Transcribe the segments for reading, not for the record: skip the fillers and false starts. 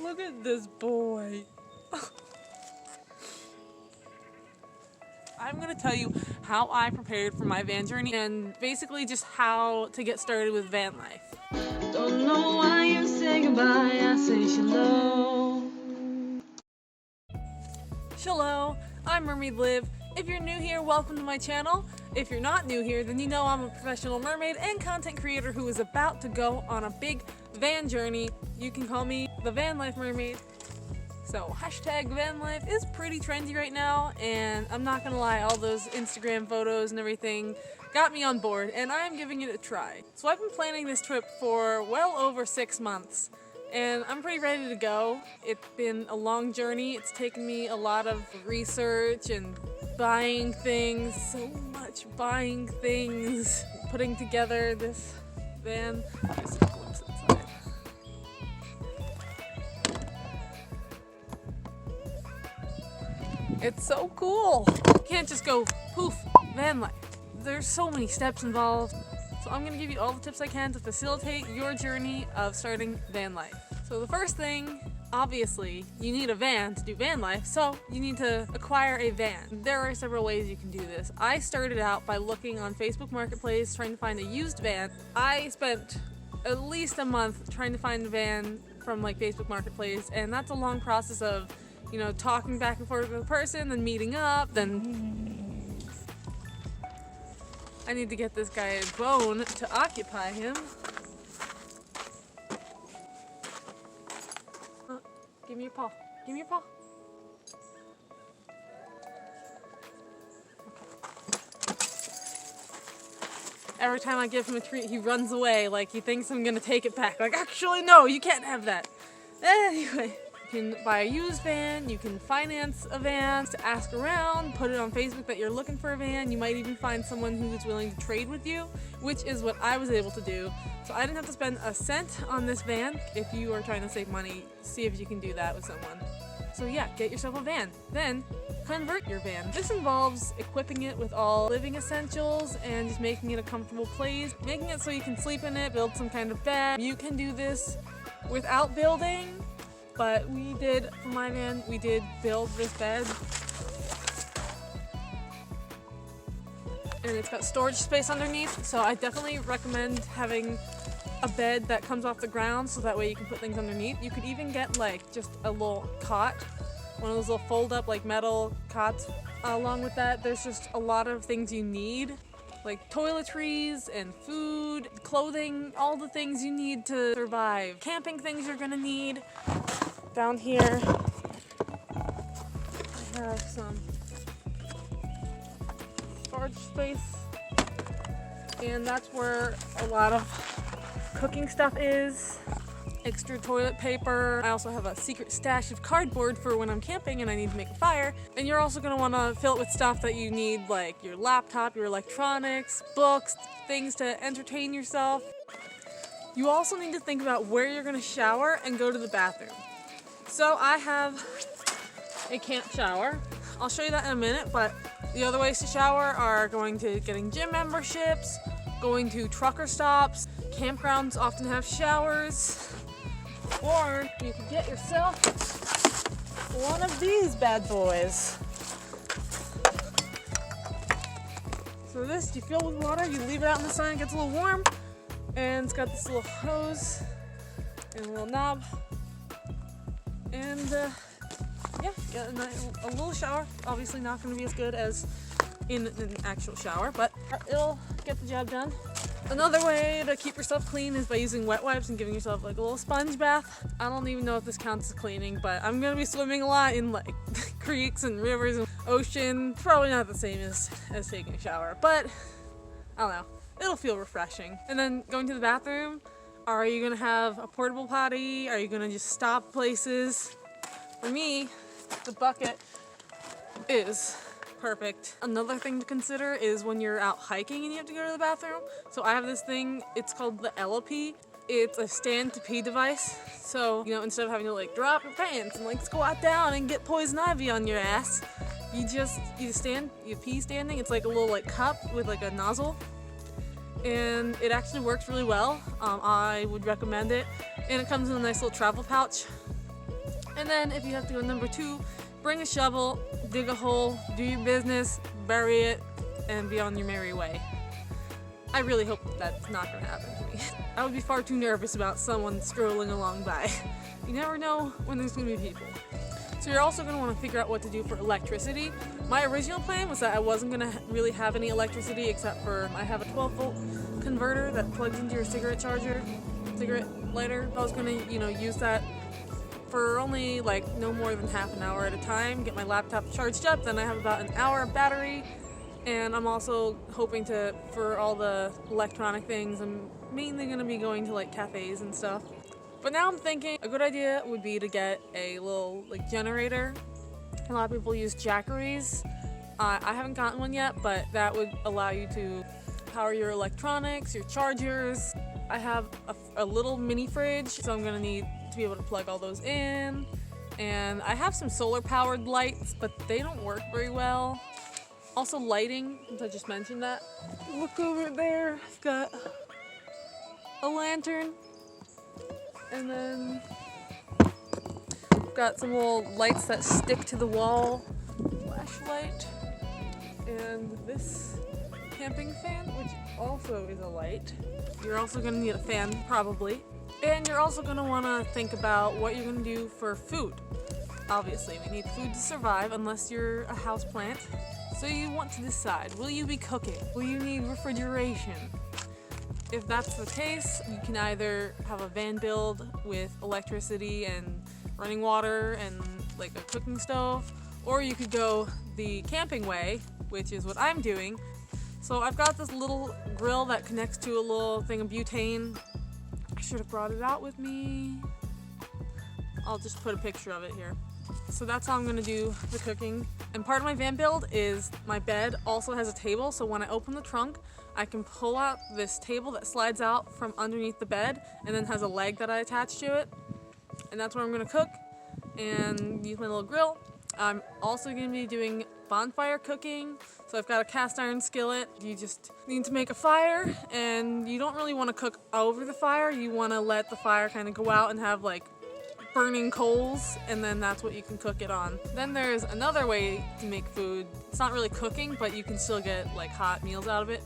Look at this boy. I'm going to tell you how I prepared for my van journey and basically just how to get started with van life. Don't know why you say goodbye, I say shalom. Shalom, I'm Mermaid Liv. If you're new here, welcome to my channel. If you're not new here, then you know I'm a professional mermaid and content creator who is about to go on a big van journey. You can call me the Van Life Mermaid. So hashtag van life is pretty trendy right now, and I'm not gonna lie, all those Instagram photos and everything got me on board, and I'm giving it a try. So I've been planning this trip for well over 6 months, and I'm pretty ready to go. It's been a long journey. It's taken me a lot of research and buying things, so much buying things, putting together this van. Just a glimpse inside. It's so cool. You can't just go poof, van life. There's so many steps involved. So I'm gonna give you all the tips I can to facilitate your journey of starting van life. So the first thing, obviously, you need a van to do van life, so you need to acquire a van. There are several ways you can do this. I started out by looking on Facebook Marketplace, trying to find a used van. I spent at least a month trying to find a van from like Facebook Marketplace, and that's a long process of, you know, talking back and forth with a person, then meeting up, then I need to get this guy a bone to occupy him. Give me your paw. Give me your paw. Every time I give him a treat, he runs away like he thinks I'm gonna take it back. Like, actually, no, you can't have that. Anyway. You can buy a used van, you can finance a van, to ask around, put it on Facebook that you're looking for a van. You might even find someone who is willing to trade with you, which is what I was able to do. So I didn't have to spend a cent on this van. If you are trying to save money, see if you can do that with someone. So yeah, get yourself a van. Then convert your van. This involves equipping it with all living essentials and just making it a comfortable place, making it so you can sleep in it, build some kind of bed. You can do this without building. But we did, for my van, we did build this bed. And it's got storage space underneath, so I definitely recommend having a bed that comes off the ground so that way you can put things underneath. You could even get like just a little cot, one of those little fold up like metal cots. Along with that, there's just a lot of things you need, like toiletries and food, clothing, all the things you need to survive. Camping things you're gonna need. Down here, I have some storage space, and that's where a lot of cooking stuff is. Extra toilet paper. I also have a secret stash of cardboard for when I'm camping and I need to make a fire. And you're also going to want to fill it with stuff that you need, like your laptop, your electronics, books, things to entertain yourself. You also need to think about where you're going to shower and go to the bathroom. So I have a camp shower. I'll show you that in a minute, but the other ways to shower are getting gym memberships, going to trucker stops. Campgrounds often have showers. Or you could get yourself one of these bad boys. So this, you fill with water, you leave it out in the sun, it gets a little warm, and it's got this little hose and a little knob. And yeah, get a little shower. Obviously not going to be as good as in an actual shower, but it'll get the job done. Another way to keep yourself clean is by using wet wipes and giving yourself like a little sponge bath. I don't even know if this counts as cleaning, but I'm going to be swimming a lot in like creeks and rivers and ocean. Probably not the same as taking a shower, but I don't know. It'll feel refreshing. And then going to the bathroom. Are you gonna have a portable potty? Are you gonna just stop places? For me, the bucket is perfect. Another thing to consider is when you're out hiking and you have to go to the bathroom. So I have this thing, it's called the LP. It's a stand to pee device. So, you know, instead of having to like drop your pants and like squat down and get poison ivy on your ass, you pee standing. It's like a little like cup with like a nozzle. And it actually works really well. I would recommend it. And it comes in a nice little travel pouch. And then if you have to go number 2, bring a shovel, dig a hole, do your business, bury it, and be on your merry way. I really hope that's not going to happen to me. I would be far too nervous about someone strolling along by. You never know when there's going to be people. So you're also going to want to figure out what to do for electricity. My original plan was that I wasn't going to really have any electricity except for I have a 12-volt converter that plugs into your cigarette lighter. I was going to, use that for only like no more than half an hour at a time, get my laptop charged up, then I have about an hour of battery. And I'm also hoping for all the electronic things, I'm mainly going to be going to like cafes and stuff. But now I'm thinking a good idea would be to get a little like generator. A lot of people use jackeries. I haven't gotten one yet, but that would allow you to power your electronics, your chargers. I have a little mini fridge, so I'm going to need to be able to plug all those in. And I have some solar powered lights, but they don't work very well. Also lighting, since I just mentioned that. Look over there, I've got a lantern. And then I've got some little lights that stick to the wall. Flashlight. And this camping fan, which also is a light. You're also going to need a fan, probably. And you're also going to want to think about what you're going to do for food. Obviously, we need food to survive unless you're a houseplant. So you want to decide, will you be cooking? Will you need refrigeration? If that's the case, you can either have a van build with electricity and running water and like a cooking stove, or you could go the camping way, which is what I'm doing. So I've got this little grill that connects to a little thing of butane. I should have brought it out with me. I'll just put a picture of it here. So that's how I'm gonna do the cooking. And part of my van build is my bed also has a table, so when I open the trunk, I can pull out this table that slides out from underneath the bed and then has a leg that I attach to it. And that's where I'm gonna cook and use my little grill. I'm also gonna be doing bonfire cooking. So I've got a cast iron skillet. You just need to make a fire, and you don't really wanna cook over the fire. You wanna let the fire kind of go out and have like burning coals, and then that's what you can cook it on. Then there's another way to make food. It's not really cooking, but you can still get like hot meals out of it.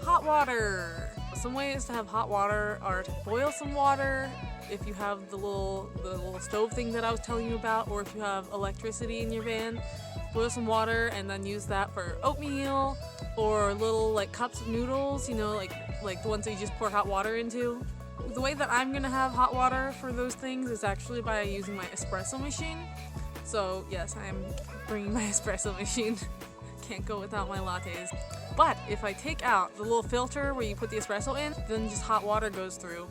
Hot water. Some ways to have hot water are to boil some water if you have the little stove thing that I was telling you about, or if you have electricity in your van. Boil some water and then use that for oatmeal or little like cups of noodles, like the ones that you just pour hot water into. The way that I'm gonna have hot water for those things is actually by using my espresso machine. So yes, I'm bringing my espresso machine. Can't go without my lattes. But if I take out the little filter where you put the espresso in, then just hot water goes through.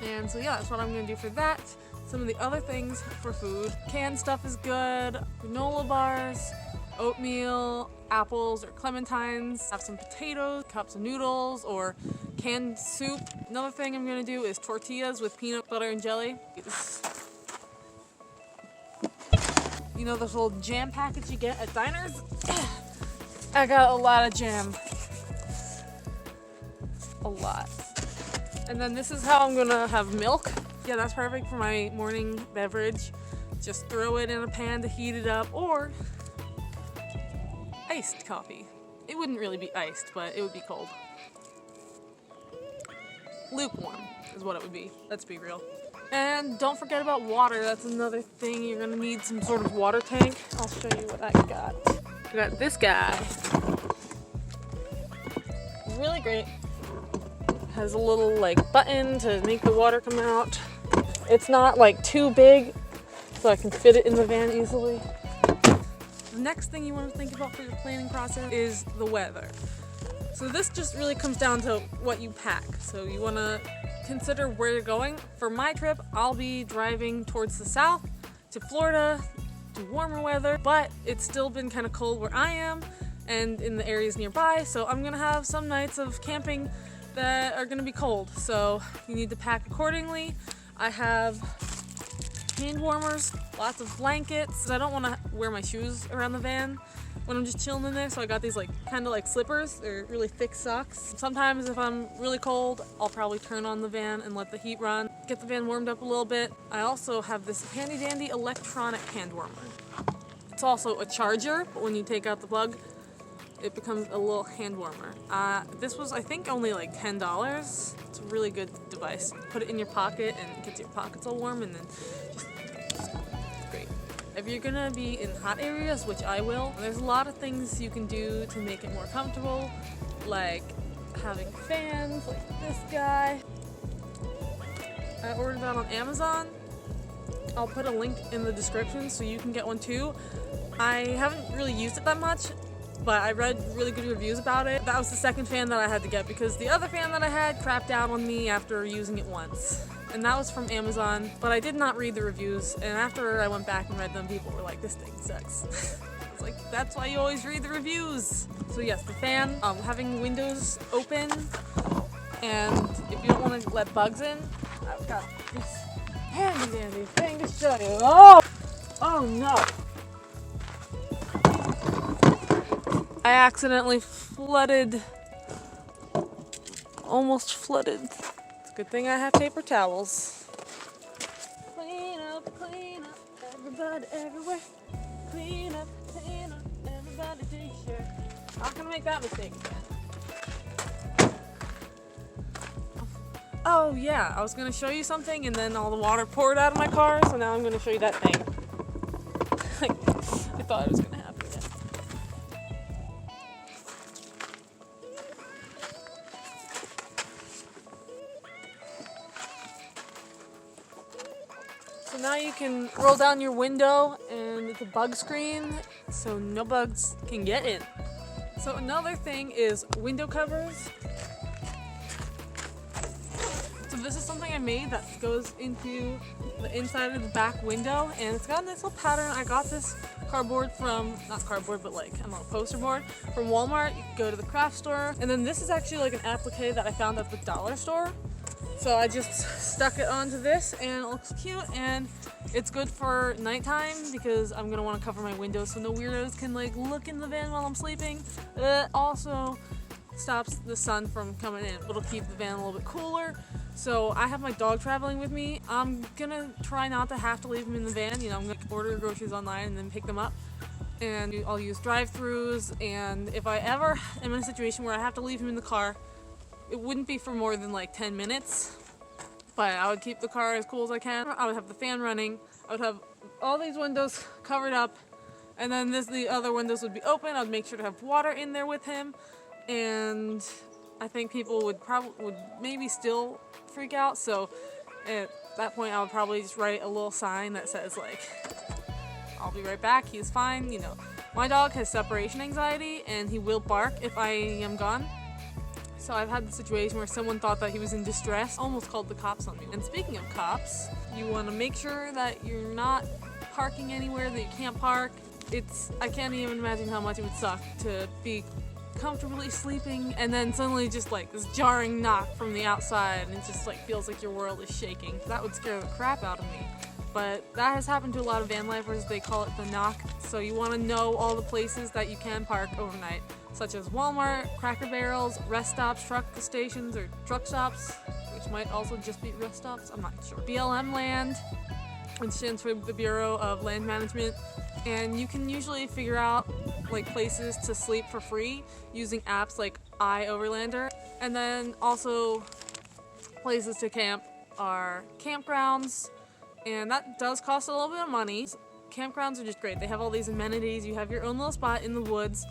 And so yeah, that's what I'm gonna do for that. Some of the other things for food. Canned stuff is good. Granola bars, oatmeal, apples or clementines. Have some potatoes, cups of noodles, or canned soup. Another thing I'm gonna do is tortillas with peanut butter and jelly. You know those little jam packets you get at diners? I got a lot of jam. A lot. And then this is how I'm gonna have milk. Yeah, that's perfect for my morning beverage. Just throw it in a pan to heat it up, or iced coffee. It wouldn't really be iced, but it would be cold. Lukewarm is what it would be. Let's be real. And don't forget about water. That's another thing. You're gonna need some sort of water tank. I'll show you what I got. I got this guy. Really great. Has a little like button to make the water come out. It's not like too big, so I can fit it in the van easily. The next thing you want to think about for your planning process is the weather. So this just really comes down to what you pack. So you want to consider where you're going. For my trip, I'll be driving towards the south to Florida to warmer weather, but it's still been kind of cold where I am and in the areas nearby. So I'm gonna have some nights of camping that are gonna be cold. So you need to pack accordingly. I have hand warmers, lots of blankets. I don't want to wear my shoes around the van when I'm just chilling in there, so I got these like kind of like slippers. They're really thick socks. Sometimes if I'm really cold, I'll probably turn on the van and let the heat run. get the van warmed up a little bit. I also have this handy dandy electronic hand warmer. It's also a charger, but when you take out the plug, it becomes a little hand warmer. This was, I think, only like $10. It's a really good device. Put it in your pocket and it gets your pockets all warm, and then just great. If you're gonna be in hot areas, which I will, there's a lot of things you can do to make it more comfortable, like having fans like this guy. I ordered that on Amazon. I'll put a link in the description so you can get one too. I haven't really used it that much, but I read really good reviews about it. That was the second fan that I had to get because the other fan that I had crapped out on me after using it once. And that was from Amazon, but I did not read the reviews, and after I went back and read them, people were like, this thing sucks. I was like, that's why you always read the reviews. So yes, the fan, having windows open, and if you don't want to let bugs in, I've got this handy dandy thing to show you. Oh no! I accidentally almost flooded. It's a good thing I have paper towels. Clean up, everybody everywhere. Clean up, everybody t-shirt. Not gonna make that mistake again. Oh yeah, I was gonna show you something and then all the water poured out of my car, so now I'm gonna show you that thing. I thought it was gonna happen again. So now you can roll down your window and it's a bug screen so no bugs can get in. So another thing is window covers. So this is something I made that goes into the inside of the back window, and it's got a nice little pattern. I got this cardboard from, not cardboard, but like, I don't know, poster board from Walmart. You can go to the craft store. And then this is actually like an applique that I found at the dollar store. So I just stuck it onto this and it looks cute, and it's good for nighttime because I'm gonna want to cover my windows so no weirdos can like look in the van while I'm sleeping. It also stops the sun from coming in. It'll keep the van a little bit cooler. So I have my dog traveling with me. I'm gonna try not to have to leave him in the van. You know, I'm gonna order groceries online and then pick them up. And I'll use drive-thrus, and if I ever am in a situation where I have to leave him in the car, it wouldn't be for more than like 10 minutes, but I would keep the car as cool as I can. I would have the fan running. I would have all these windows covered up, and then the other windows would be open. I'd make sure to have water in there with him, and I think people would maybe still freak out. So at that point, I would probably just write a little sign that says like, "I'll be right back. He's fine." You know, my dog has separation anxiety, and he will bark if I am gone. So I've had the situation where someone thought that he was in distress, almost called the cops on me. And speaking of cops, you want to make sure that you're not parking anywhere that you can't park. I can't even imagine how much it would suck to be comfortably sleeping and then suddenly just like this jarring knock from the outside, and it just like feels like your world is shaking. That would scare the crap out of me. But that has happened to a lot of van lifers. They call it the knock. So you want to know all the places that you can park overnight, such as Walmart, Cracker Barrels, rest stops, truck stations, or truck stops, which might also just be rest stops, I'm not sure. BLM land, which stands for the Bureau of Land Management, and you can usually figure out like places to sleep for free using apps like iOverlander. And then also places to camp are campgrounds, and that does cost a little bit of money. Campgrounds are just great. They have all these amenities. You have your own little spot in the woods,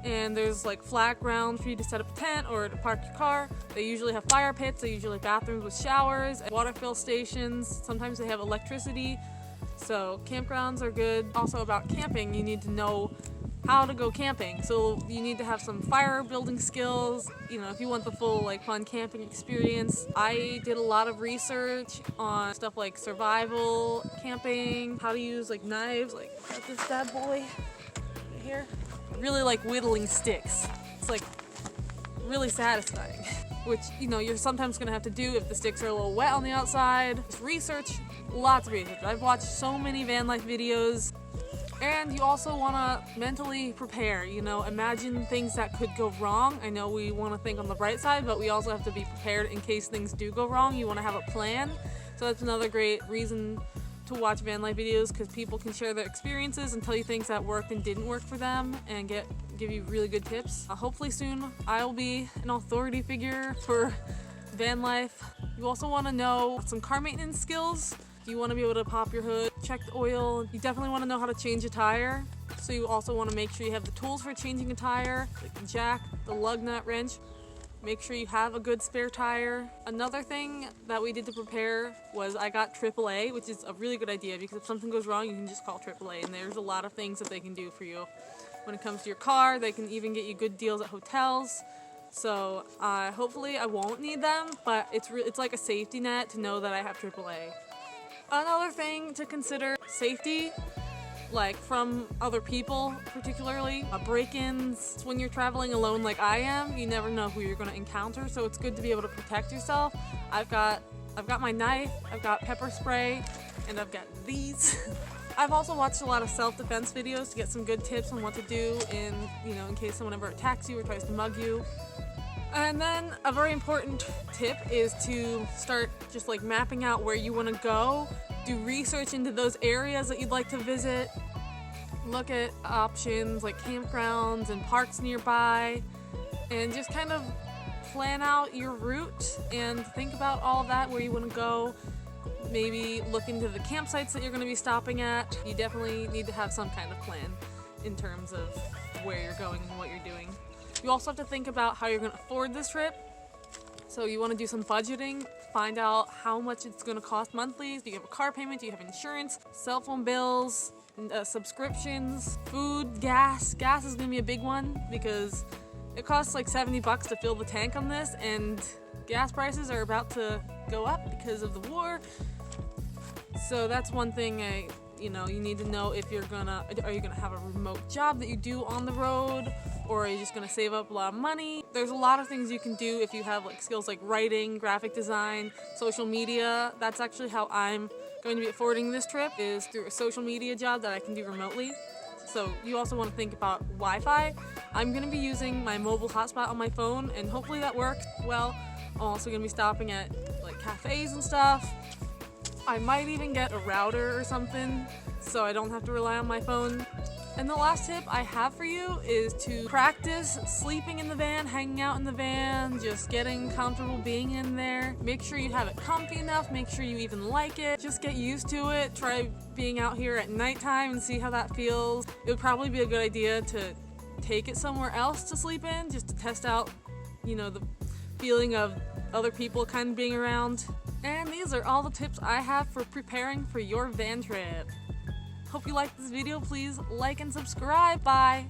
and there's like flat ground for you to set up a tent or to park your car. They usually have fire pits. They usually have bathrooms with showers, water fill stations. Sometimes they have electricity. So campgrounds are good. Also about camping, you need to know how to go camping. So you need to have some fire building skills, you know, if you want the full like fun camping experience. I did a lot of research on stuff like survival camping, how to use like knives, like got this bad boy right here. I really like whittling sticks. It's like really satisfying, which, you know, you're sometimes gonna have to do if the sticks are a little wet on the outside. Just research, lots of research. I've watched so many van life videos. And you also want to mentally prepare, you know, imagine things that could go wrong. I know we want to think on the bright side, but we also have to be prepared in case things do go wrong. You want to have a plan. So that's another great reason to watch van life videos, because people can share their experiences and tell you things that worked and didn't work for them and give you really good tips. Hopefully soon I'll be an authority figure for van life. You also want to know some car maintenance skills. You want to be able to pop your hood, check the oil. You definitely want to know how to change a tire. So you also want to make sure you have the tools for changing a tire, like the jack, the lug nut, wrench. Make sure you have a good spare tire. Another thing that we did to prepare was I got AAA, which is a really good idea because if something goes wrong, you can just call AAA, and there's a lot of things that they can do for you. When it comes to your car, they can even get you good deals at hotels. So hopefully I won't need them, but it's like a safety net to know that I have AAA. Another thing to consider, safety. Like from other people, particularly break-ins. When you're traveling alone like I am, you never know who you're going to encounter, so it's good to be able to protect yourself. I've got my knife, I've got pepper spray, and I've got these. I've also watched a lot of self-defense videos to get some good tips on what to do in case someone ever attacks you or tries to mug you. And then a very important tip is to start just like mapping out where you want to go. Do research into those areas that you'd like to visit. Look at options like campgrounds and parks nearby, and just kind of plan out your route and think about all of that, where you want to go. Maybe look into the campsites that you're going to be stopping at. You definitely need to have some kind of plan in terms of where you're going and what you're doing. You also have to think about how you're going to afford this trip. So you want to do some budgeting, find out how much it's going to cost monthly. Do you have a car payment? Do you have insurance? Cell phone bills, subscriptions, food, gas. Gas is going to be a big one because it costs like $70 to fill the tank on this, and gas prices are about to go up because of the war. So that's one thing you need to know if are you gonna have a remote job that you do on the road, or are you just gonna save up a lot of money? There's a lot of things you can do if you have like skills like writing, graphic design, social media. That's actually how I'm going to be affording this trip, is through a social media job that I can do remotely. So you also want to think about Wi-Fi. I'm gonna be using my mobile hotspot on my phone, and hopefully that works well. I'm also gonna be stopping at like cafes and stuff. I might even get a router or something so I don't have to rely on my phone. And the last tip I have for you is to practice sleeping in the van, hanging out in the van, just getting comfortable being in there. Make sure you have it comfy enough, make sure you even like it. Just get used to it. Try being out here at nighttime and see how that feels. It would probably be a good idea to take it somewhere else to sleep in, just to test out, the feeling of other people kind of being around. And these are all the tips I have for preparing for your van trip. Hope you liked this video. Please like and subscribe. Bye!